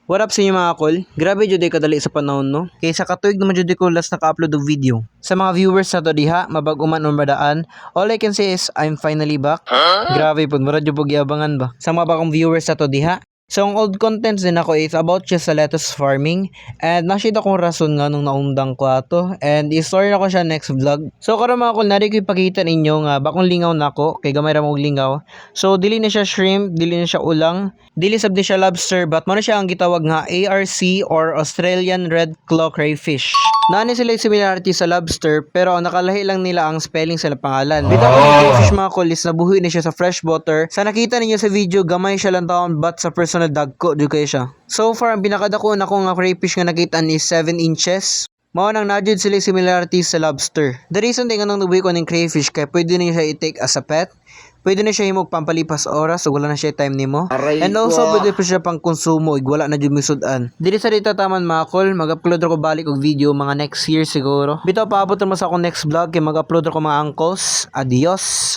What up sa inyo mga kol? Grabe jud kadali sa panahon no. Kaysa katuig naman jud ko last naka-upload og video. Sa mga viewers na to diha, mabag-o man or madaan, all I can say is I'm finally back. Grabe pud, mura jud pug iabangan ba. Sa mga bagong viewers na to diha, so ang old contents din ako is about just sa lettuce farming and nakita akong rason nga nung naundang ko ato and i-story na ko siya next vlog. So karon mga kol, nari ko ipakita ninyo nga bakong lingaw nako kay gamay ra mo og lingaw. So dili na siya shrimp, dili na siya ulang, dili sab di siya lobster but mo na siya ang gitawag nga ARC or Australian Red Claw Crayfish. Nani sila yung similarity sa lobster pero ang nakalahi lang nila ang spelling sa pangalan. Bitaw ang crayfish mga kol is nabuhi na siya sa fresh water. Sa nakita ninyo sa video, gamay siya lang taon but sa personal dagko jud kay siya. So far ang pinakadako na ko nga crayfish nga nakita is 7 inches. Mao nang najud sila similarities sa lobster. The reason din nga nang nabuhi ko ng crayfish kay pwede na siya i-take as a pet. Pwede na siya himog pampalipas oras ug wala na siya time nimo. And also pwede pa siya pang konsumo ug wala na jud misud-an. Dili sa dita taman mga kol, mag-upload ako balik og video mga next year siguro. Bitaw paabot mo sa akong next vlog kay mag-upload ako mga uncles. Adios.